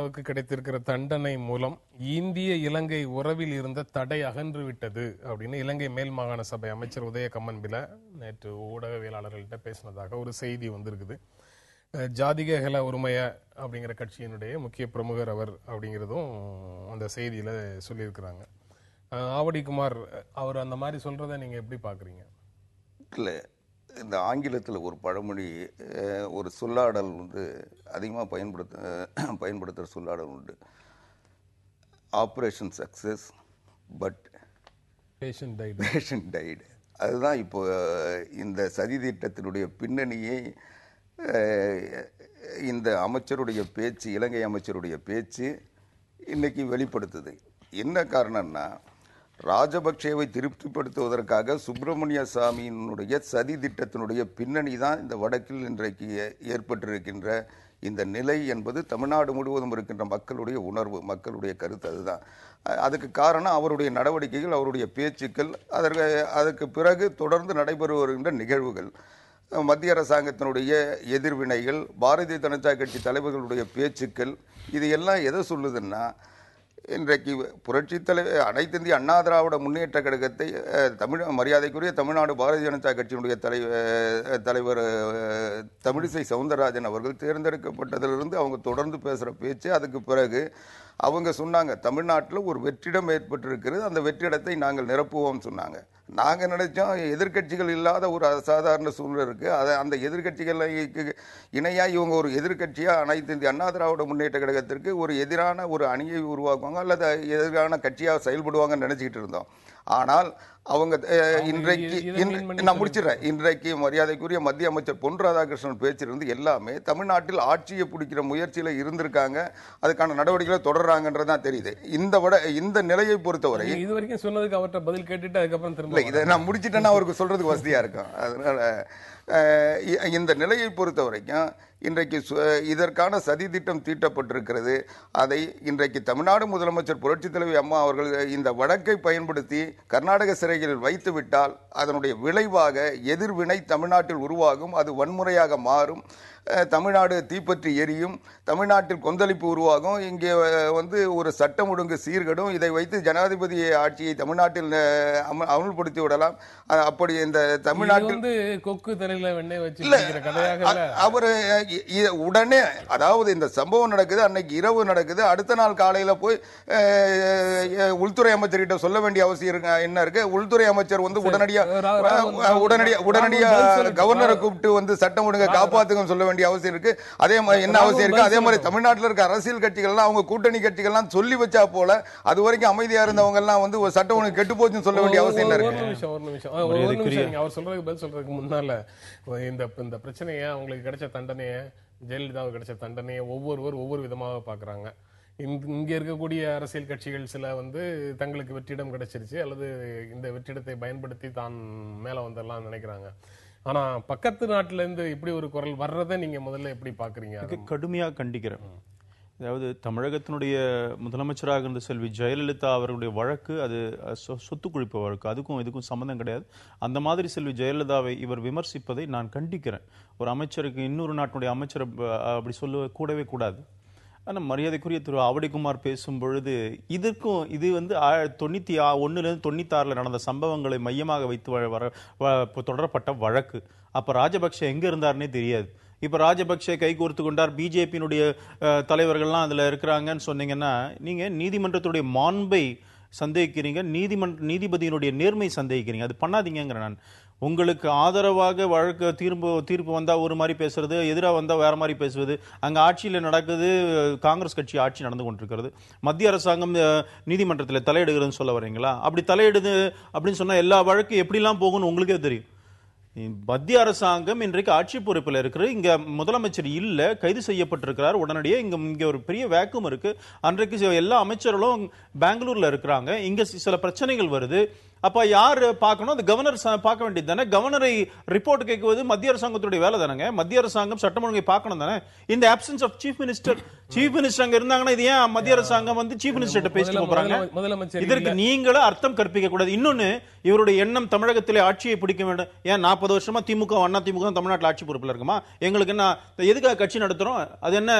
ஜெயலலிதாவுக்கு கிடைத்திருக்கிற தண்டனை மூலம் இந்திய இலங்கை உறவில் இருந்த தடை அகன்று விட்டது அப்படின்னு இலங்கை மேல் மாகாண சபை அமைச்சர் உதய கம்மன்பில நேற்று ஊடகவியலாளர்கள்ட்ட பேசினதாக ஒரு செய்தி வந்திருக்குது. ஜாதிக ஹெல உரிமைய அப்படிங்கிற கட்சியினுடைய முக்கிய பிரமுகர் அவர் அப்படிங்கிறதும் அந்த செய்தியில சொல்லியிருக்கிறாங்க. ஆவடிக்குமார் அவர் அந்த மாதிரி சொல்றதை நீங்க எப்படி பாக்குறீங்க? இல்லை, இந்த ஆங்கிலத்தில் ஒரு பழமொழி, ஒரு சொல்லாடல் அதிகமாக பயன்படுத்துகிற சொல்லாடல் உண்டு. Operation success but patient died. அதுதான் இப்போ இந்த சதி திட்டத்தினுடைய பின்னணியை இந்த அமைச்சருடைய பேச்சு, இலங்கை அமைச்சருடைய பேச்சு இன்னைக்கு வெளிப்படுத்துது. என்ன காரணம்னா, ராஜபக்சேவை திருப்திப்படுத்துவதற்காக சுப்பிரமணிய சாமியினுடைய சதி திட்டத்தினுடைய பின்னணி தான் இந்த வடக்கில் இன்றைக்கு ஏற்பட்டிருக்கின்ற இந்த நிலை என்பது தமிழ்நாடு முழுவதும் இருக்கின்ற மக்களுடைய உணர்வு, மக்களுடைய கருத்து. அதுதான் அதுக்கு காரணம். அவருடைய நடவடிக்கைகள், அவருடைய பேச்சுக்கள், அதற்கு பிறகு தொடர்ந்து நடைபெறு வருகின்ற நிகழ்வுகள், மத்திய அரசாங்கத்தினுடைய எதிர்வினைகள், பாரதிய ஜனதா கட்சி தலைவர்களுடைய பேச்சுக்கள், இது எல்லாம் எதை சொல்லுதுன்னா, இன்றைக்கு புரட்சி தலைவர் அனைத்து இந்திய அண்ணா திராவிட முன்னேற்ற கழகத்தை மரியாதைக்குரிய தமிழ்நாடு பாரதிய ஜனதா கட்சியினுடைய தலைவர் தமிழிசை சவுந்தரராஜன் அவர்கள் தேர்ந்தெடுக்கப்பட்டதிலிருந்து அவங்க தொடர்ந்து பேசுகிற பேச்சு, அதுக்கு பிறகு அவங்க சொன்னாங்க தமிழ்நாட்டில் ஒரு வெற்றிடம் ஏற்பட்டிருக்கிறது, அந்த வெற்றிடத்தை நாங்கள் நிரப்புவோம் சொன்னாங்க. நாங்கள் நினைச்சோம் எதிர்கட்சிகள் இல்லாத ஒரு அசாதாரண சூழ்நிலை இருக்கு, அந்த எதிர்கட்சிகளுக்கு இணையாக இவங்க ஒரு எதிர்கட்சியாக அனைத்து இந்திய அண்ணா திராவிட முன்னேற்ற கழகத்திற்கு ஒரு எதிரான ஒரு அணியை உருவாக்குவாங்க அல்லது எதிரான கட்சியாக செயல்படுவாங்கன்னு நினைச்சிக்கிட்டு இருந்தோம். ஆனால் அவங்க இன்றைக்கு நான் முடிச்சிடறேன். இன்றைக்கு மரியாதைக்குரிய மத்திய அமைச்சர் பொன் ராதாகிருஷ்ணன் பேச்சிலிருந்து எல்லாமே தமிழ்நாட்டில் ஆட்சியை பிடிக்கிற முயற்சியில் இருந்திருக்காங்க, அதுக்கான நடவடிக்கைகளை தொடர்றாங்கன்றதான் தெரியுது. இந்த நிலையை பொறுத்தவரை இதுவரைக்கும் சொன்னதுக்கு அவர்கிட்ட பதில் கேட்டுட்டு அதுக்கப்புறம் திரும்ப இதை நான் முடிச்சிட்டேன்னா அவருக்கு சொல்றதுக்கு வசதியா இருக்கும். அதனால இந்த நிலையை பொறுத்த வரைக்கும் இன்றைக்கு இதற்கான சதி திட்டம் தீட்டப்பட்டிருக்கிறது. அதை இன்றைக்கு தமிழ்நாடு முதலமைச்சர் புரட்சி தலைவி அம்மா அவர்கள் இந்த வழக்கை பயன்படுத்தி கர்நாடக சிறைகளில் வைத்து விட்டால் அதனுடைய விளைவாக எதிர்வினை தமிழ்நாட்டில் உருவாகும், அது வன்முறையாக மாறும், தமிழ்நாடு தீப்பற்றி எரியும், தமிழ்நாட்டில் கொந்தளிப்பு உருவாகும், இங்கே ஒரு சட்டம் ஒழுங்கு சீர்கடும். இதை வைத்து ஜனாதிபதி ஆட்சியை தமிழ்நாட்டில் அமல்படுத்தி விடலாம். அப்படி இந்த தமிழ்நாட்டில் கொக்கு தலையில வெண்ணெய் வச்சு அவர் உடனே, அதாவது இந்த சம்பவம் நடக்குது, அன்னைக்கு இரவு நடக்குது, அடுத்த நாள் காலையில போய் உள்துறை அமைச்சர்கிட்ட சொல்ல வேண்டிய அவசியம் என்ன இருக்கு? உள்துறை அமைச்சர் உடனடியா கவர்னரை கூப்பிட்டு சட்டம் ஒழுங்கை காப்பாத்துங்க சொல்ல வேண்டிய அவசியம் இருக்கு. அதே மாதிரி என்ன அவசியம் இருக்கு? அதே மாதிரி தமிழ்நாட்டில் இருக்க அரசியல் கட்சிகள்லாம் அவங்க கூட்டணி கட்சிகள்லாம் சொல்லி வச்சா போல அது வரைக்கும் அமைதியா இருந்தவங்க எல்லாம் சட்டம் ஒழுங்கு கெட்டு போச்சுன்னு சொல்ல வேண்டிய அவசியம் என்ன இருக்கு? ஒரு நிமிஷம் அவர் சொல்றதுக்கு பதில் சொல்றதுக்கு முன்னால இந்த பிரச்சனையை அவங்களுக்கு கிடைச்ச தண்டனையை, ஜெயலலிதாவுக்கு கிடைச்ச தண்டனையை ஒவ்வொரு விதமாக பாக்குறாங்க. இங்க இருக்கக்கூடிய அரசியல் கட்சிகள் சில தங்களுக்கு வெற்றிடம் கிடைச்சிருச்சு அல்லது இந்த வெற்றிடத்தை பயன்படுத்தி தான் மேல வந்துடலாம் நினைக்கிறாங்க. ஆனா பக்கத்து நாட்டுல இருந்து இப்படி ஒரு குரல் வர்றதை நீங்க முதல்ல எப்படி பாக்குறீங்க? கடுமையா கண்டிக்கிறேன். அதாவது தமிழகத்தினுடைய முதலமைச்சராக இருந்த செல்வி ஜெயலலிதா அவர்களுடைய வழக்கு அது சொத்து குழிப்பு வழக்கு, அதுக்கும் இதுக்கும் சம்பந்தம் கிடையாது. அந்த மாதிரி செல்வி ஜெயலலிதாவை இவர் விமர்சிப்பதை நான் கண்டிக்கிறேன். ஒரு அமைச்சருக்கு இன்னொரு நாட்டினுடைய அமைச்சர் அப்படி சொல்ல கூடவே கூடாது. ஆனால் மரியாதைக்குரிய திரு ஆவடிக்குமார் பேசும் பொழுது இதற்கும் இது 91லேருந்து 96 நடந்த சம்பவங்களை மையமாக வைத்து தொடரப்பட்ட வழக்கு. அப்ப ராஜபக்சே எங்க இருந்தாருன்னே தெரியாது. இப்ப ராஜபக்சே கை கோர்த்து கொண்டார், பிஜேபியினுடைய தலைவர்கள்லாம் அதுல இருக்கிறாங்கன்னு சொன்னீங்கன்னா நீங்க நீதிமன்றத்துடைய மாண்பை சந்தேகிக்கிறீங்க, நீதிபதியினுடைய நேர்மை சந்தேகிக்கிறீங்க. அது பண்ணாதீங்கிற நான். உங்களுக்கு ஆதரவாக வழக்கு தீர்ப்பு வந்தா ஒரு மாதிரி பேசுறது, எதிராக வந்தா வேற மாதிரி பேசுவது. அங்க ஆட்சியில் நடக்குது, காங்கிரஸ் கட்சி ஆட்சி நடந்து கொண்டிருக்கிறது. மத்திய அரசாங்கம் நீதிமன்றத்தில் தலையிடுகிறதுன்னு சொல்ல வரீங்களா? அப்படி தலையிடுது அப்படின்னு சொன்னா எல்லா வழக்கு எப்படிலாம் போகும்னு உங்களுக்கே தெரியும். மத்திய அரசாங்கம் இன்றைக்கு ஆட்சி பொறுப்பில் இருக்கிற, இங்க முதலமைச்சர் இல்ல, கைது செய்யப்பட்டிருக்கிறார். உடனடியே இங்க ஒரு பெரிய வேக்கம் இருக்கு. அன்றைக்கு எல்லா அமைச்சர்களும் பெங்களூர்ல இருக்கிறாங்க. இங்க சில பிரச்சனைகள் வருது. அப்ப யாரு பார்க்கணும்? அது கவர்னர் பார்க்க வேண்டியது தானே. கவர்னரை ரிப்போர்ட் கேட்குவது மத்திய அரசாங்கத்துடைய வேலை தானங்க. மத்திய அரசாங்கம் சட்டம் ஒழுங்கை பார்க்கணும் தானே. இந்த ஆப்சன்ஸ் ஆஃப் சீஃப் மினிஸ்டர் அங்க இருந்தாங்கன்னா இது ஏன் மத்திய அரசாங்கம் வந்து சீஃப் மினிஸ்டர் பேசிட்டு போறாங்க? இதற்கு நீங்களும் அர்த்தம் கற்பிக்க கூடாது. இன்னொன்னு, இவருடைய எண்ணம் தமிழகத்திலே ஆட்சியை பிடிக்க வேண்டும். ஏன் 40 வருஷமா திமுக அண்ணா திமுக தமிழ்நாட்டில் ஆட்சி பொறுப்பில் இருக்குமா? எங்களுக்கு என்ன எதுக்காக கட்சி நடத்துறோம்? அது என்ன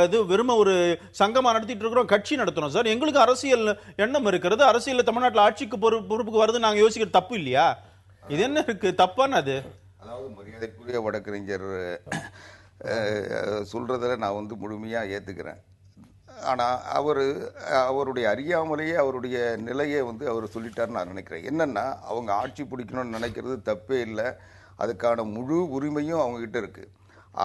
இது வெறும ஒரு சங்கமா நடத்திட்டு இருக்கிறோம்? கட்சி நடத்துறோம் சார். எங்களுக்கு அரசியல் எண்ணம் இருக்கிறது. அரசியல் தமிழ்நாட்டில் ஆட்சிக்கு பொறுப்புக்கு வருது நாங்க யோசிக்கிறது தப்பு இல்லையா? இது என்ன இருக்கு தப்பான? அது அதாவது மரியாதைக்குரிய வழக்கறிஞர் சொல்றதில் நான் வந்து முழுமையாக ஏற்றுக்கிறேன். ஆனால் அவருடைய அறியாமலேயே அவருடைய நிலையை வந்து அவர் சொல்லிட்டாருன்னு நான் நினைக்கிறேன். என்னென்னா, அவங்க ஆட்சி பிடிக்கணும்னு நினைக்கிறது தப்பே இல்லை, அதுக்கான முழு உரிமையும் அவங்ககிட்ட இருக்குது.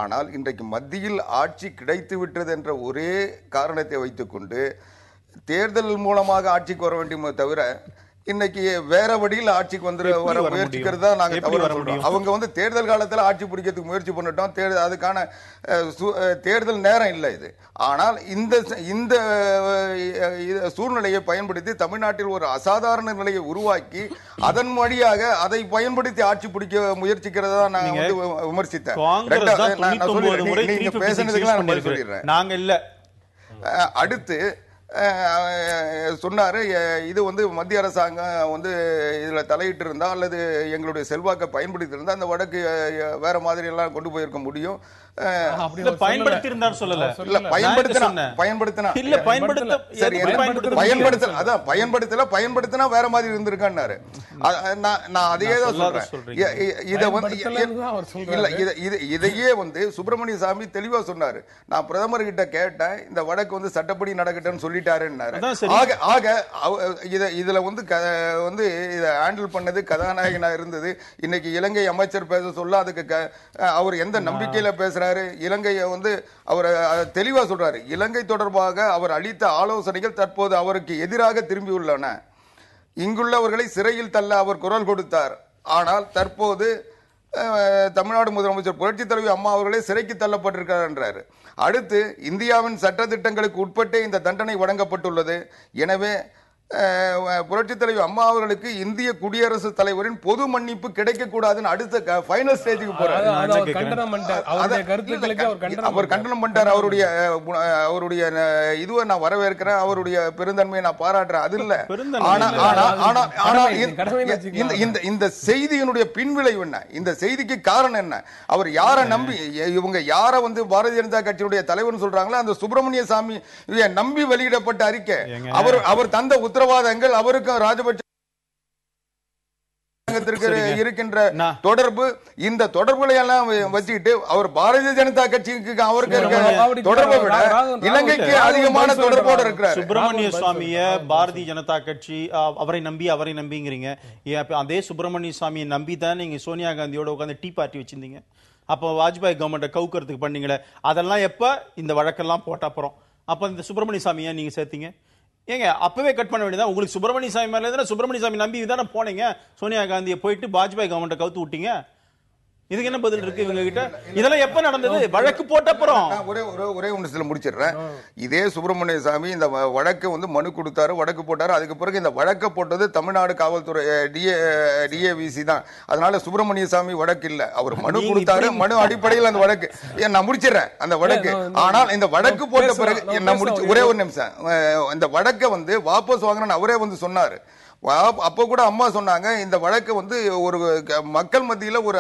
ஆனால் இன்றைக்கு மத்தியில் ஆட்சி கிடைத்து விட்டது என்ற ஒரே காரணத்தை வைத்துக்கொண்டு தேர்தல் மூலமாக ஆட்சிக்கு வர வேண்டியமே தவிர இன்னைக்கு வேற வழியில் ஆட்சிக்கு வர முயற்சிக்கிறது தான் நாங்க தவறு சொல்றோம். அவங்க வந்து தேர்தல் காலத்தில் ஆட்சி பிடிக்கிறதுக்கு முயற்சி பண்ணிட்டோம். அதுக்கான தேர்தல் நேரம் இல்லை இது. ஆனால் இந்த சூழ்நிலையை பயன்படுத்தி தமிழ்நாட்டில் ஒரு அசாதாரண நிலையை உருவாக்கி அதன் வழியாக அதை பயன்படுத்தி ஆட்சி பிடிக்க முயற்சிக்கிறதா நான் வந்து விமர்சித்தேன். நீங்க பேசுனதுக்கெல்லாம் நான் சொல்லிடுறேன். நாங்க இல்ல. அடுத்து சொன்னாரு, இது வந்து மத்திய அரசாங்கம் வந்து இதுல தலையிட்டு இருந்தா அல்லது எங்களுடைய செல்வாக்கை பயன்படுத்தி இருந்தா அந்த வடக்கு வேற மாதிரி எல்லாம் கொண்டு போயிருக்க முடியும். பயன்படுத்தி இருந்தார் சொல்லல. பயன்படுத்தினா வேற மாதிரி இருந்திருக்காரு. நான் அதையே தான் சொல்றேன். இதையே வந்து சுப்பிரமணிய சாமி தெளிவா சொன்னாரு. நான் பிரதமர் கிட்ட கேட்டேன், இந்த வடக்கு வந்து சட்டப்படி நடக்கட்டும்னு சொல்லிட்டாருன்னாரு. ஆக இதுல வந்து இத ஹேண்டில் பண்ணது கதாநாயகனா இருந்தது. இன்னைக்கு இலங்கை அமைச்சர் பேச சொல்ல அதுக்கு அவர் எந்த நம்பிக்கையில பேசுறாரு? இலங்கையை வந்து அவர் தெளிவா சொல்றாரு. இலங்கை தொடர்பாக அவர் அளித்த ஆலோசனைகள் தற்போது அவருக்கு எதிராக திரும்பியுள்ளன. இங்குள்ளவர்களை சிறையில் தள்ள அவர் குரல் கொடுத்தார். ஆனால் தற்போது தமிழ்நாடு முதலமைச்சர் புரட்சித் தலைவி அம்மா அவர்களே சிறைக்கு தள்ளப்பட்டிருக்கிறார் என்றார். அடுத்து, இந்தியாவின் சட்ட திட்டங்களுக்கு உட்பட்டே இந்த தண்டனை வழங்கப்பட்டுள்ளது. எனவே புரட்சித் தலைவி அம்மா அவர்களுக்கு இந்திய குடியரசுத் தலைவரின் பொது மன்னிப்பு கிடைக்க கூடாதுன்னு அடுத்த ஃபைனல் ஸ்டேஜுக்கு போறாரு. அவர் கண்டனம் பண்ணிட்டார். அவருடைய இதுவை நான் வரவேற்கிறேன், அவருடைய பெருந்தன்மையை நான் பாராட்டுறேன். அது இல்ல. ஆனா இந்த செய்தியினுடைய பின்விளைவு என்ன? இந்த செய்திக்கு காரணம் என்ன? அவர் யாரை நம்பி, இவங்க யாரை வந்து பாரதிய ஜனதா கட்சியுடைய தலைவர் சொல்றாங்களோ அந்த சுப்பிரமணிய சாமி நம்பி வெளியிடப்பட்ட அறிக்கை, அவர் தந்த உத்தரவாதங்கள், அவருக்கும் ராஜபக்சே இருக்கின்ற தொடர்பு, இந்த தொடர்புகளை எல்லாம் வச்சுக்கிட்டு அவர் பாரதிய ஜனதா கட்சிக்கு அவருக்கு தொடர்பை விட இலங்கைக்கு அதிகமான தொடர்போடு இருக்கிறார். சுப்பிரமணிய சுவாமிய பாரதிய ஜனதா கட்சி அவரை நம்பிங்கிறீங்க. அதே சுப்பிரமணிய சுவாமியை நம்பி தான் நீங்க சோனியா காந்தியோட உட்கார்ந்து டீ பார்ட்டி வச்சிருந்தீங்க. அப்போ வாஜ்பாய் கவர்மெண்ட்டை கவுக்கிறதுக்கு பண்ணீங்களே, அதெல்லாம் எப்ப இந்த வழக்கெல்லாம் போட்ட அப்புறம் அப்ப இந்த சுப்பிரமணிய சாமியை நீங்க சேர்த்தீங்க? ஏங்க அப்பவே கட் பண்ண வேண்டியதா? உங்களுக்கு சுப்பிரமணிய சாமி மேல இருந்தா சுப்பிரமணிய சாமி நம்பி தானே போனீங்க. சோனியா காந்தியை போயிட்டு வாஜ்பாய் கவர்மெண்ட்டை கவுத்து விட்டீங்க. இதுக்கு என்ன பதில் இருக்கு இவங்க கிட்ட? இதெல்லாம் எப்ப நடந்தது? வழக்கு போட்ட அப்புறம். ஒரே ஒன்று முடிச்சிடுறேன். இதே சுப்பிரமணிய சாமி இந்த வழக்கு வந்து மனு கொடுத்தாரு, வழக்கு போட்டாரு. அதுக்கு பிறகு இந்த வழக்கை போட்டது தமிழ்நாடு காவல்துறை டிஏவிசி தான். அதனால சுப்பிரமணிய சாமி வழக்கு இல்ல, அவர் மனு கொடுத்தாரு. மனு அடிப்படையில் அந்த வழக்கு நான் முடிச்சிடறேன் அந்த வழக்கு. ஆனால் இந்த வழக்கு போட்ட பிறகு நான் முடிச்சு ஒரே ஒரு நிமிஷம், இந்த வழக்கை வந்து வாபஸ் வாங்கணும்னு அவரே வந்து சொன்னாரு. அப்போ கூட அம்மா சொன்னாங்க, இந்த வழக்கு வந்து ஒரு மக்கள் மத்தியில் ஒரு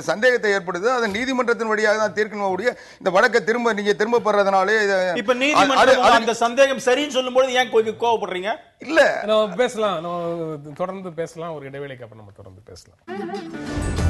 சந்தேகத்தை ஏற்படுது, அதை நீதிமன்றத்தின் வழியாக தான் தீர்க்கணும். இந்த வழக்கை நீங்க திரும்ப பெறதுனாலே இப்ப நீதிமன்றம் அந்த சந்தேகம் சரின்னு சொல்லும்போது ஏன் கோவப்படுறீங்க? இல்ல பேசலாம், தொடர்ந்து பேசலாம். ஒரு இடைவேளைக்கு அப்புறம் நம்ம தொடர்ந்து பேசலாம்.